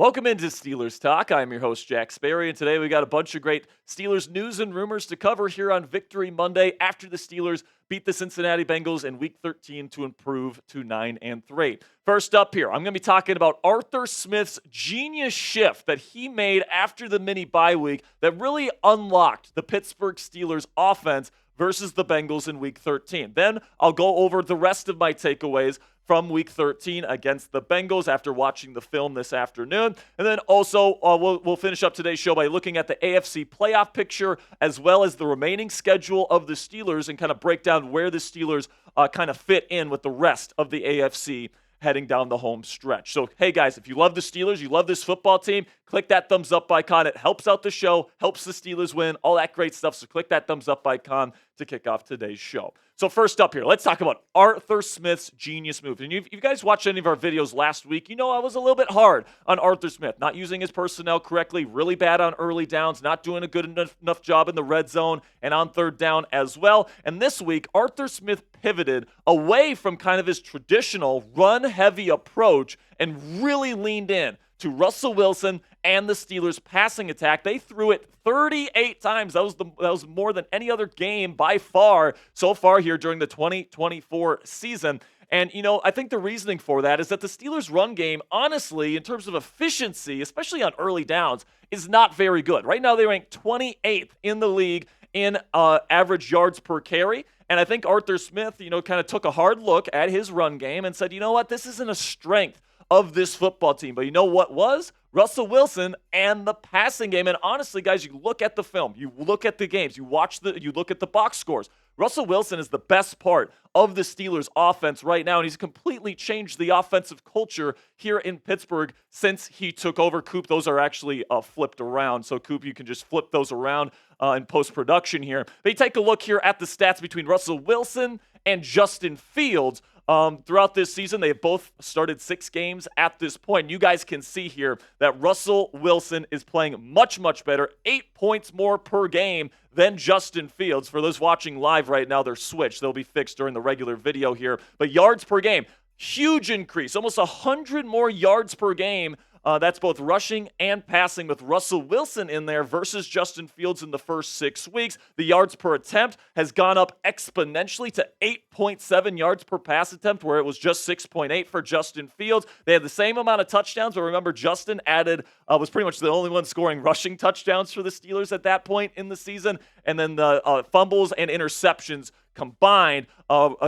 Welcome into Steelers Talk. I'm your host, Jack Sperry, and today we got a bunch of great Steelers news and rumors to cover here on Victory Monday after the Steelers beat the Cincinnati Bengals in Week 13 to improve to 9-3. First up here, I'm going to be talking about Arthur Smith's genius shift that he made after the mini bye week that really unlocked the Pittsburgh Steelers offense versus the Bengals in Week 13. Then I'll go over the rest of my takeaways from Week 13 against the Bengals after watching the film this afternoon. And then also we'll finish up today's show by looking at the AFC playoff picture as well as the remaining schedule of the Steelers and kind of break down where the Steelers kind of fit in with the rest of the AFC heading down the home stretch. So, hey guys, if you love the Steelers, you love this football team, click that thumbs up icon. It helps out the show, helps the Steelers win, all that great stuff. So click that thumbs up icon to kick off today's show. So first up here, let's talk about Arthur Smith's genius move. And if you guys watched any of our videos last week, you know I was a little bit hard on Arthur Smith, not using his personnel correctly, really bad on early downs, not doing a good enough job in the red zone and on third down as well. And this week, Arthur Smith pivoted away from kind of his traditional run-heavy approach and really leaned in to Russell Wilson and the Steelers' passing attack. They threw it 38 times. That was more than any other game by far so far here during the 2024 season. And, you know, I think the reasoning for that is that the Steelers' run game, honestly, in terms of efficiency, especially on early downs, is not very good. Right now, they rank 28th in the league in average yards per carry. And I think Arthur Smith, you know, kind of took a hard look at his run game and said, you know what, this isn't a strength of this football team. But you know what was? Russell Wilson and the passing game. And honestly, guys, you look at the film, you look at the games, you look at the box scores. Russell Wilson is the best part of the Steelers offense right now, and he's completely changed the offensive culture here in Pittsburgh since he took over. Coop, those are actually flipped around. So Coop, you can just flip those around in post-production here. But you take a look here at the stats between Russell Wilson and Justin Fields. Throughout this season, they have both started 6 games at this point. You guys can see here that Russell Wilson is playing much, much better, 8 points more per game than Justin Fields. For those watching live right now, they're switched. They'll be fixed during the regular video here. But yards per game, huge increase, almost 100 more yards per game. That's both rushing and passing with Russell Wilson in there versus Justin Fields in the first 6 weeks. The yards per attempt has gone up exponentially to 8.7 yards per pass attempt, where it was just 6.8 for Justin Fields. They had the same amount of touchdowns, but remember, Justin was pretty much the only one scoring rushing touchdowns for the Steelers at that point in the season. And then the fumbles and interceptions combined,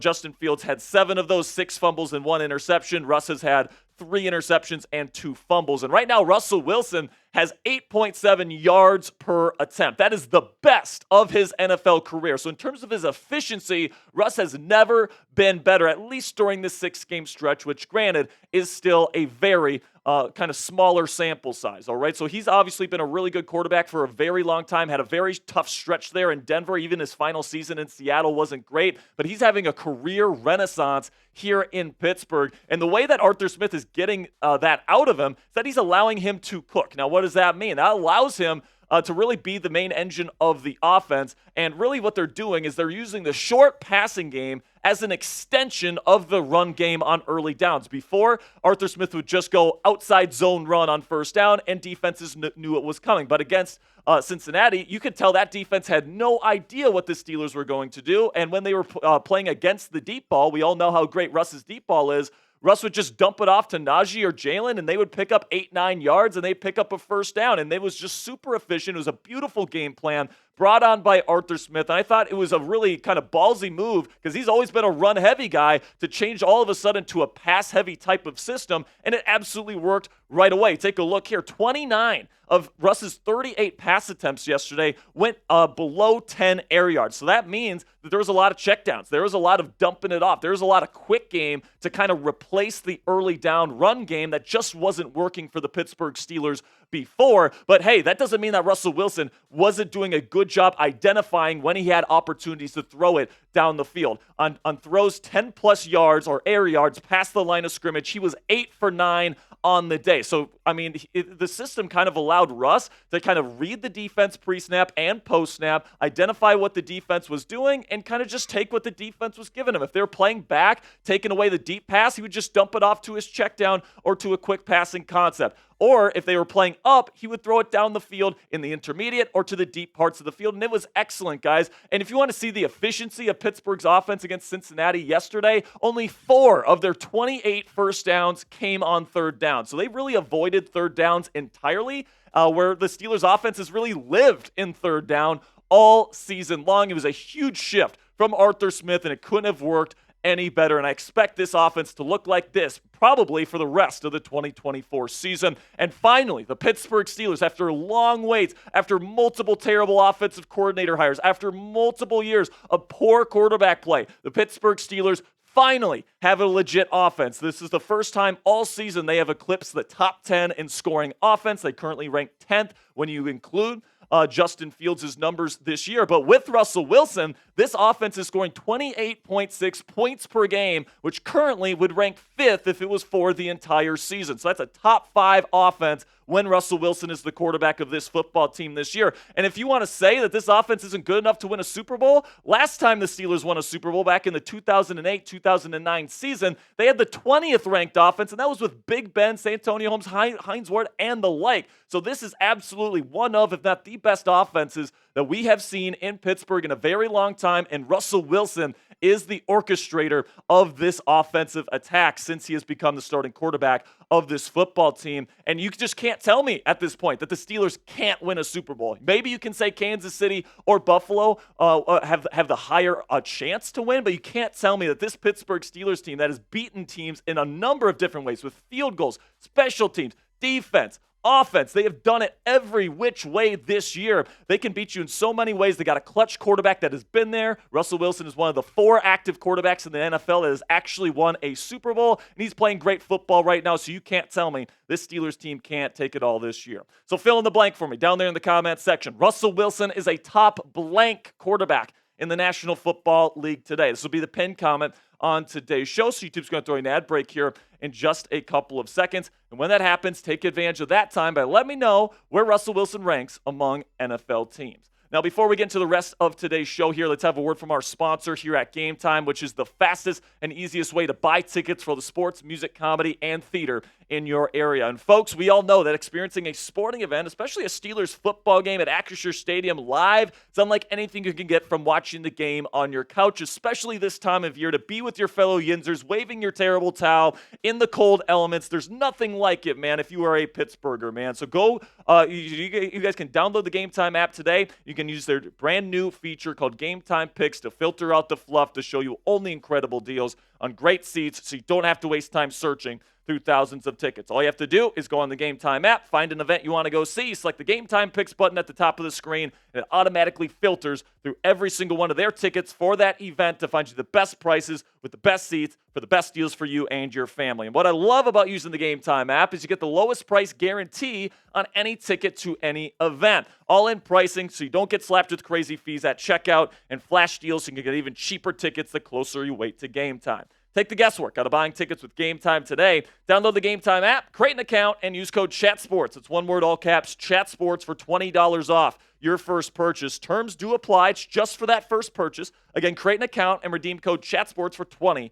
Justin Fields had 7 of those, 6 fumbles and 1 interception. Russ has had 3 interceptions and 2 fumbles. And right now, Russell Wilson has 8.7 yards per attempt. That is the best of his NFL career. So in terms of his efficiency, Russ has never been better, at least during this 6-game stretch, which granted is still a very kind of smaller sample size, all right? So he's obviously been a really good quarterback for a very long time, had a very tough stretch there in Denver. Even his final season in Seattle wasn't great, but he's having a career renaissance here in Pittsburgh. And the way that Arthur Smith is getting that out of him is that he's allowing him to cook. Now, what does that mean? That allows him to really be the main engine of the offense. And really what they're doing is they're using the short passing game as an extension of the run game on early downs. Before, Arthur Smith would just go outside zone run on first down, and defenses knew it was coming. But against Cincinnati, you could tell that defense had no idea what the Steelers were going to do. And when they were playing against the deep ball, we all know how great Russ's deep ball is. Russ would just dump it off to Najee or Jalen, and they would pick up 8-9 yards, and they'd pick up a first down. And it was just super efficient. It was a beautiful game plan brought on by Arthur Smith. And I thought it was a really kind of ballsy move because he's always been a run-heavy guy to change all of a sudden to a pass-heavy type of system, and it absolutely worked right away. Take a look here. 29 of Russ's 38 pass attempts yesterday went below 10 air yards. So that means that there was a lot of checkdowns. There was a lot of dumping it off. There was a lot of quick game to kind of replace the early down run game that just wasn't working for the Pittsburgh Steelers before. But hey, that doesn't mean that Russell Wilson wasn't doing a good job identifying when he had opportunities to throw it down the field. On throws 10 plus yards or air yards past the line of scrimmage, he was 8 for 9 on the day. So, I mean, the system kind of allowed Russ to kind of read the defense pre-snap and post-snap, identify what the defense was doing, and kind of just take what the defense was giving him. If they were playing back, taking away the deep pass, he would just dump it off to his check down or to a quick passing concept. or if they were playing up, he would throw it down the field in the intermediate or to the deep parts of the field, and it was excellent, guys. And if you want to see the efficiency of Pittsburgh's offense against Cincinnati yesterday, only 4 of their 28 first downs came on third down. So they really avoided third downs entirely, where the Steelers' offense has really lived in third down all season long. It was a huge shift from Arthur Smith, and it couldn't have worked any better. And I expect this offense to look like this probably for the rest of the 2024 season. And finally, the Pittsburgh Steelers, after long waits, after multiple terrible offensive coordinator hires, after multiple years of poor quarterback play, the Pittsburgh Steelers finally have a legit offense. This is the first time all season they have eclipsed the top 10 in scoring offense. They currently rank 10th when you include Justin Fields' numbers this year. But with Russell Wilson, this offense is scoring 28.6 points per game, which currently would rank 5th if it was for the entire season. So that's a top 5 offense when Russell Wilson is the quarterback of this football team this year. And if you want to say that this offense isn't good enough to win a Super Bowl, last time the Steelers won a Super Bowl back in the 2008-2009 season, they had the 20th ranked offense, and that was with Big Ben, Santonio Holmes, Hines Ward, and the like. So this is absolutely one of, if not the best offenses that we have seen in Pittsburgh in a very long time, and Russell Wilson is the orchestrator of this offensive attack since he has become the starting quarterback of this football team. And you just can't tell me at this point that the Steelers can't win a Super Bowl. Maybe you can say Kansas City or Buffalo have the higher chance to win, but you can't tell me that this Pittsburgh Steelers team that has beaten teams in a number of different ways with field goals, special teams, defense, offense. They have done it every which way this year. They can beat you in so many ways. They got a clutch quarterback that has been there. Russell Wilson is one of the 4 active quarterbacks in the NFL that has actually won a Super Bowl, and he's playing great football right now, so you can't tell me this Steelers team can't take it all this year. So fill in the blank for me down there in the comments section. Russell Wilson is a top blank quarterback in the National Football League today. This will be the pinned comment on today's show. So YouTube's going to throw an ad break here in just a couple of seconds. And when that happens, take advantage of that time by letting me know where Russell Wilson ranks among NFL teams. Now, before we get into the rest of today's show here, let's have a word from our sponsor here at Game Time, which is the fastest and easiest way to buy tickets for the sports, music, comedy, and theater in your area. And folks, we all know that experiencing a sporting event, especially a Steelers football game at Acrisure Stadium live, it's unlike anything you can get from watching the game on your couch, especially this time of year, to be with your fellow Yinzers, waving your terrible towel in the cold elements. There's nothing like it, man, if you are a Pittsburgher, man. So go, you guys can download the Game Time app today. You can use their brand new feature called Game Time Picks to filter out the fluff to show you only incredible deals on great seats so you don't have to waste time searching through thousands of tickets. All you have to do is go on the Game Time app, find an event you want to go see, select the Game Time Picks button at the top of the screen, and it automatically filters through every single one of their tickets for that event to find you the best prices with the best seats for the best deals for you and your family. And what I love about using the Game Time app is you get the lowest price guarantee on any ticket to any event. All-in pricing so you don't get slapped with crazy fees at checkout, and flash deals so you can get even cheaper tickets the closer you wait to game time. Take the guesswork out of buying tickets with Game Time today. Download the Game Time app, create an account, and use code CHATSPORTS. It's one word, all caps, CHATSPORTS for $20 off your first purchase. Terms do apply. It's just for that first purchase. Again, create an account and redeem code CHATSPORTS for $20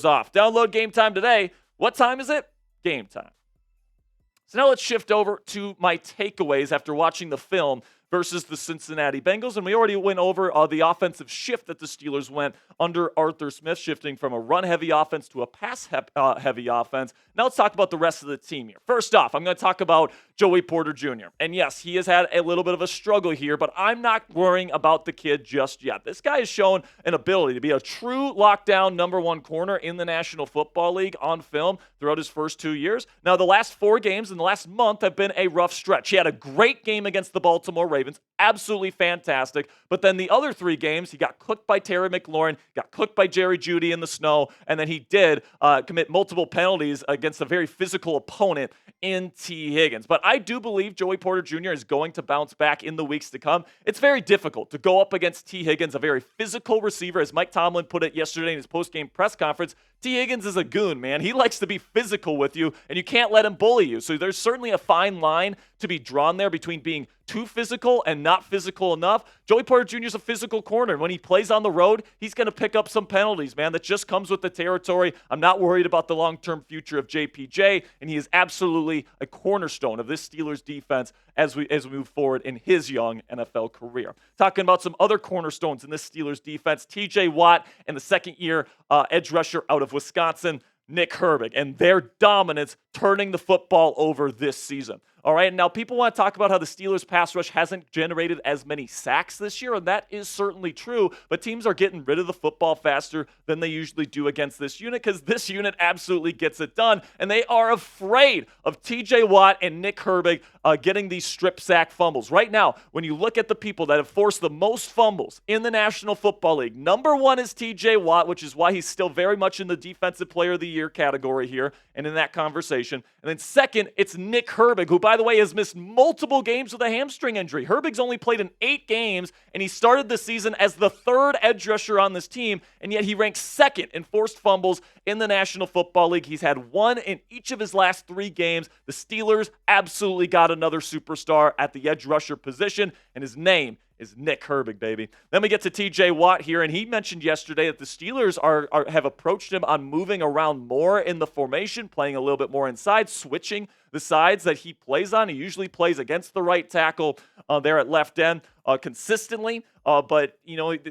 off. Download Game Time today. What time is it? Game time. So now let's shift over to my takeaways after watching the film versus the Cincinnati Bengals. And we already went over the offensive shift that the Steelers went under Arthur Smith, shifting from a run-heavy offense to a pass-heavy offense. Now let's talk about the rest of the team here. First off, I'm going to talk about Joey Porter Jr. And yes, he has had a little bit of a struggle here, but I'm not worrying about the kid just yet. This guy has shown an ability to be a true lockdown number 1 corner in the National Football League on film throughout his first 2 years. Now, the last 4 games in the last month have been a rough stretch. He had a great game against the Baltimore Ravens, absolutely fantastic. But then the other 3 games, he got cooked by Terry McLaurin, got cooked by Jerry Jeudy in the snow, and then he did commit multiple penalties against a very physical opponent in T. Higgins. But I do believe Joey Porter Jr. is going to bounce back in the weeks to come. It's very difficult to go up against T. Higgins, a very physical receiver. As Mike Tomlin put it yesterday in his post-game press conference, T. Higgins is a goon, man. He likes to be physical with you, and you can't let him bully you. So there's certainly a fine line to be drawn there between being too physical and not physical enough. Joey Porter Jr. is a physical corner, and when he plays on the road, he's going to pick up some penalties, man. That just comes with the territory. I'm not worried about the long-term future of JPJ, and he is absolutely a cornerstone of this Steelers defense as we move forward in his young NFL career. Talking about some other cornerstones in this Steelers defense, TJ Watt and the second-year edge rusher out of Wisconsin, Nick Herbig, and their dominance turning the football over this season. All right, now people want to talk about how the Steelers' pass rush hasn't generated as many sacks this year, and that is certainly true, but teams are getting rid of the football faster than they usually do against this unit because this unit absolutely gets it done, and they are afraid of TJ Watt and Nick Herbig getting these strip sack fumbles. Right now, when you look at the people that have forced the most fumbles in the National Football League, number one is TJ Watt, which is why he's still very much in the Defensive Player of the Year category here and in that conversation. And then second, it's Nick Herbig, who, by the way, has missed multiple games with a hamstring injury. Herbig's only played in 8 games, and he started the season as the third edge rusher on this team, and yet he ranks second in forced fumbles in the National Football League. He's had 1 in each of his last 3 games. The Steelers absolutely got another superstar at the edge rusher position, and his name is Nick Herbig, baby. Then we get to TJ Watt here, and he mentioned yesterday that the Steelers have approached him on moving around more in the formation, playing a little bit more inside, switching the sides that he plays on. He usually plays against the right tackle there at left end consistently, but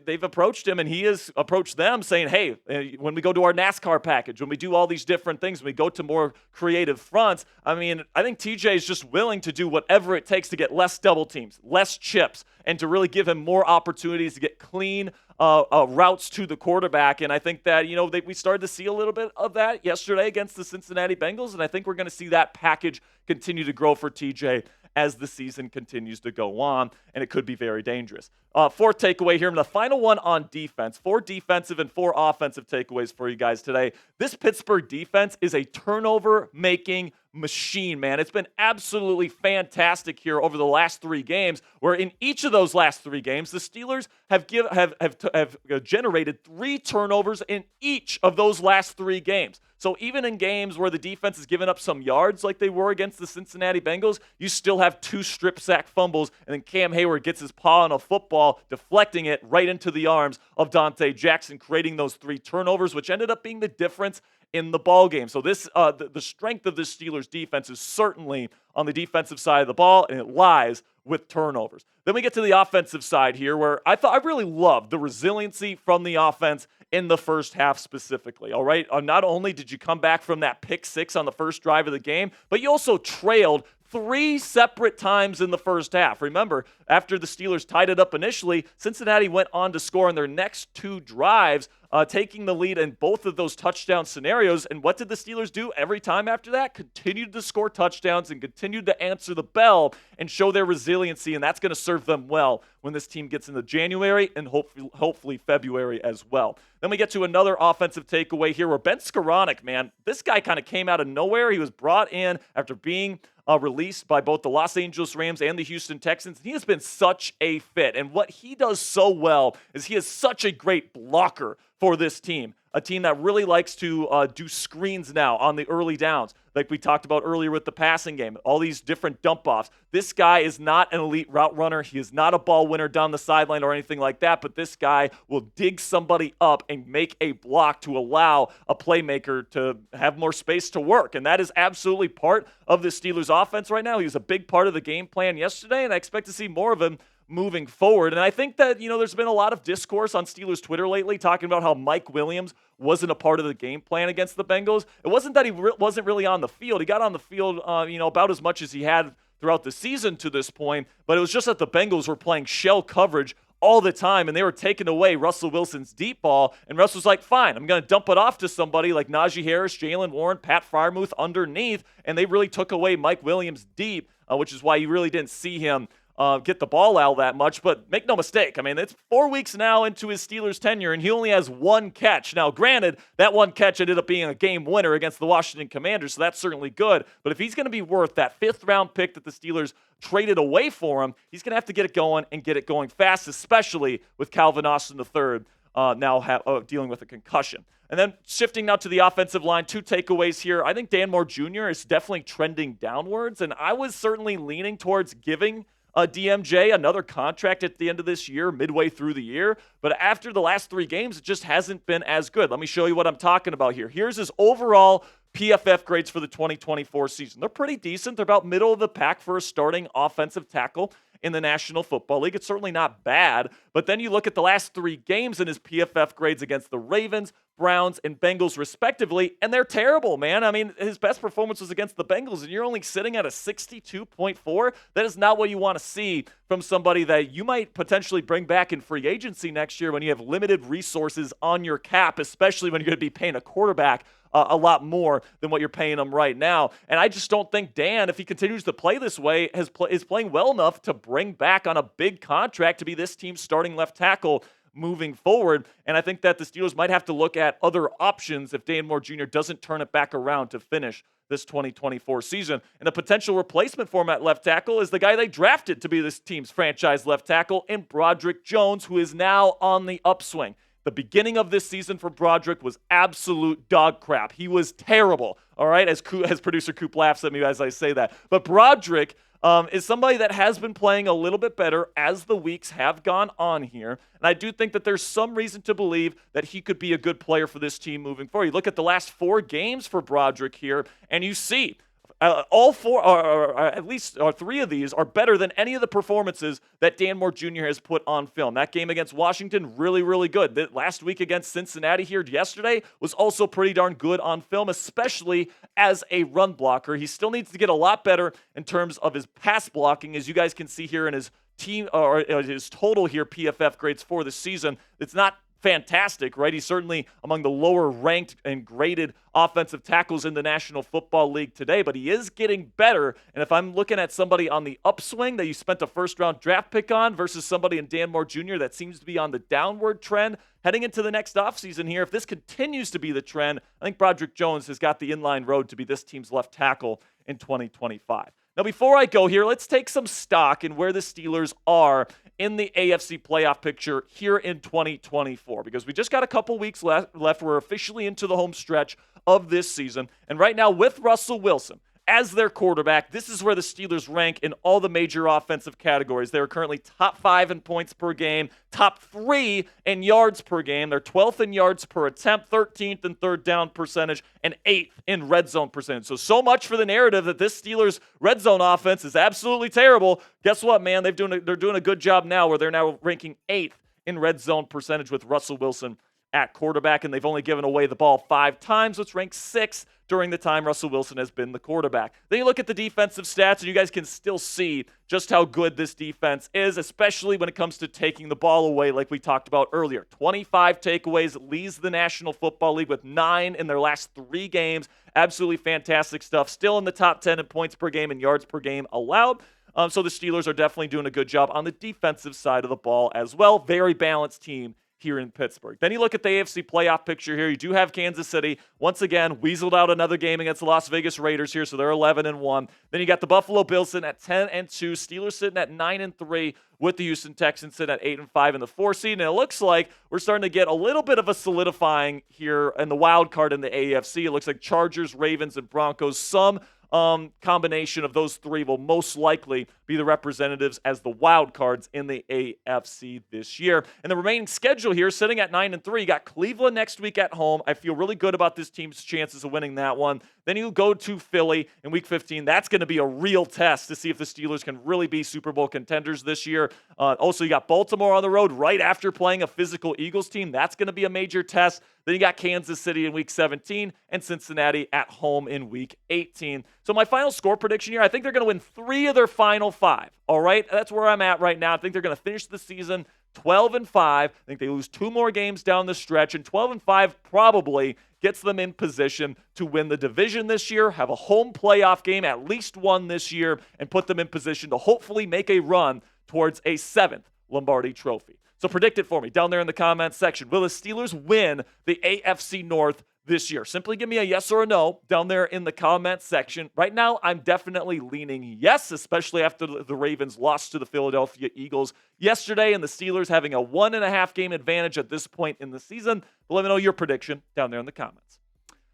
they've approached him, and he has approached them saying, hey, when we go to our NASCAR package, when we do all these different things, when we go to more creative fronts, I think TJ is just willing to do whatever it takes to get less double teams, less chips, and to really give him more opportunities to get clean routes to the quarterback. And I think that, we started to see a little bit of that yesterday against the Cincinnati Bengals, and I think we're going to see that package continue to grow for TJ as the season continues to go on, and it could be very dangerous. Fourth takeaway here, and the final one on defense. 4 defensive and 4 offensive takeaways for you guys today. This Pittsburgh defense is a turnover-making machine, man. It's been absolutely fantastic here over the last 3 games, where in each of those last 3 games, the Steelers have generated 3 turnovers in each of those last 3 games. So even in games where the defense has given up some yards like they were against the Cincinnati Bengals, you still have 2 strip sack fumbles, and then Cam Hayward gets his paw on a football, deflecting it right into the arms of Dante Jackson, creating those 3 turnovers, which ended up being the difference in the ball game. So this the strength of this Steelers defense is certainly on the defensive side of the ball, and it lies with turnovers. Then we get to the offensive side here, where I really loved the resiliency from the offense in the first half specifically. All right, not only did you come back from that pick 6 on the first drive of the game, but you also trailed 3 separate times in the first half. Remember, after the Steelers tied it up initially, Cincinnati went on to score in their next 2 drives, taking the lead in both of those touchdown scenarios. And what did the Steelers do every time after that? Continued to score touchdowns and continued to answer the bell and show their resiliency, and that's going to serve them well when this team gets into January and hopefully February as well. Then we get to another offensive takeaway here, where Ben Skoranek, man, this guy kind of came out of nowhere. He was brought in after being released by both the Los Angeles Rams and the Houston Texans. He has been such a fit, and what he does so well is he is such a great blocker for this team, a team that really likes to do screens now on the early downs, like we talked about earlier with the passing game, all these different dump-offs. This guy is not an elite route runner. He is not a ball winner down the sideline or anything like that, but this guy will dig somebody up and make a block to allow a playmaker to have more space to work, and that is absolutely part of the Steelers offense right now. He was a big part of the game plan yesterday, and I expect to see more of him moving forward. And I think that, there's been a lot of discourse on Steelers Twitter lately talking about how Mike Williams wasn't a part of the game plan against the Bengals. It wasn't that he wasn't really on the field. He got on the field, about as much as he had throughout the season to this point, but it was just that the Bengals were playing shell coverage all the time, and they were taking away Russell Wilson's deep ball, and Russ was like, fine, I'm going to dump it off to somebody like Najee Harris, Jalen Warren, Pat Freiermuth underneath, and they really took away Mike Williams deep, which is why you really didn't see him get the ball out that much. But make no mistake, it's 4 weeks now into his Steelers tenure, and he only has 1 catch. Now, granted, that 1 catch ended up being a game winner against the Washington Commanders, so that's certainly good. But if he's going to be worth that 5th-round pick that the Steelers traded away for him, he's going to have to get it going and get it going fast, especially with Calvin Austin III now dealing with a concussion. And then shifting now to the offensive line, 2 takeaways here. I think Dan Moore Jr. is definitely trending downwards, and I was certainly leaning towards giving DMJ another contract at the end of this year, midway through the year. But after the last 3 games, it just hasn't been as good. Let me show you what I'm talking about here. Here's his overall PFF grades for the 2024 season. They're pretty decent. They're about middle of the pack for a starting offensive tackle in the National Football League. It's certainly not bad, but then you look at the last 3 games in his PFF grades against the Ravens, Browns, and Bengals respectively, and they're terrible, man. I mean, his best performance was against the Bengals, and you're only sitting at a 62.4. That is not what you want to see from somebody that you might potentially bring back in free agency next year when you have limited resources on your cap, especially when you're going to be paying a quarterback a lot more than what you're paying him right now. And I just don't think Dan, if he continues to play this way, is playing well enough to bring back on a big contract to be this team's starting left tackle moving forward. And I think that the Steelers might have to look at other options if Dan Moore Jr. doesn't turn it back around to finish this 2024 season. And a potential replacement for him at left tackle is the guy they drafted to be this team's franchise left tackle in Broderick Jones, who is now on the upswing. The beginning of this season for Broderick was absolute dog crap. He was terrible, all right, as producer Coop laughs at me as I say that. But Broderick is somebody that has been playing a little bit better as the weeks have gone on here. And I do think that there's some reason to believe that he could be a good player for this team moving forward. You look at the last 4 games for Broderick here, and you see all 4, or at least 3 of these, are better than any of the performances that Dan Moore Jr. has put on film. That game against Washington, really, really good. The last week against Cincinnati here yesterday was also pretty darn good on film, especially as a run blocker. He still needs to get a lot better in terms of his pass blocking, as you guys can see here in his team or his total here PFF grades for the season. It's not fantastic, right? He's certainly among the lower ranked and graded offensive tackles in the National Football League today, but he is getting better. And if I'm looking at somebody on the upswing that you spent a first-round draft pick on versus somebody in Dan Moore Jr. that seems to be on the downward trend heading into the next offseason here, if this continues to be the trend, I think Broderick Jones has got the inline road to be this team's left tackle in 2025. Now, before I go here, let's take some stock in where the Steelers are in the AFC playoff picture here in 2024, because we just got a couple weeks left. We're officially into the home stretch of this season. And right now, with Russell Wilson as their quarterback, this is where the Steelers rank in all the major offensive categories. They're currently top 5 in points per game, top 3 in yards per game. They're 12th in yards per attempt, 13th in third down percentage, and 8th in red zone percentage. So much for the narrative that this Steelers red zone offense is absolutely terrible. Guess what, man? They're doing a good job now, where they're now ranking 8th in red zone percentage with Russell Wilson at quarterback, and they've only given away the ball 5 times, which ranks 6th during the time Russell Wilson has been the quarterback. Then you look at the defensive stats, and you guys can still see just how good this defense is, especially when it comes to taking the ball away, like we talked about earlier. 25 takeaways, leads the National Football League with 9 in their last 3 games. Absolutely fantastic stuff. Still in the top 10 in points per game and yards per game allowed. So the Steelers are definitely doing a good job on the defensive side of the ball as well. Very balanced team here in Pittsburgh. Then you look at the AFC playoff picture here. You do have Kansas City, once again, weaseled out another game against the Las Vegas Raiders here, so they're 11-1. Then you got the Buffalo Bills sitting at 10-2, Steelers sitting at 9-3, with the Houston Texans sitting at 8-5 in the 4 seed. And it looks like we're starting to get a little bit of a solidifying here in the wild card in the AFC. It looks like Chargers, Ravens, and Broncos. Some combination of those 3 will most likely be the representatives as the wild cards in the AFC this year. And the remaining schedule here, sitting at 9-3, you got Cleveland next week at home. I feel really good about this team's chances of winning that one. Then you go to Philly in Week 15. That's going to be a real test to see if the Steelers can really be Super Bowl contenders this year. Also, you got Baltimore on the road right after playing a physical Eagles team. That's going to be a major test. Then you got Kansas City in Week 17 and Cincinnati at home in Week 18. So my final score prediction here, I think they're going to win 3 of their final 5. All right? That's where I'm at right now. I think they're going to finish the season 12-5. I think they lose 2 more games down the stretch, and 12-5 probably gets them in position to win the division this year, have a home playoff game, at least one this year, and put them in position to hopefully make a run towards a 7th Lombardi Trophy. So predict it for me down there in the comments section. Will the Steelers win the AFC North this year? Simply give me a yes or a no down there in the comments section. Right now, I'm definitely leaning yes, especially after the Ravens lost to the Philadelphia Eagles yesterday and the Steelers having a 1.5 game advantage at this point in the season. But let me know your prediction down there in the comments.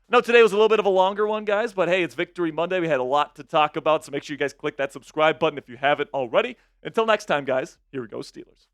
No, today was a little bit of a longer one, guys, but hey, it's Victory Monday. We had a lot to talk about, so make sure you guys click that subscribe button if you haven't already. Until next time, guys, here we go, Steelers.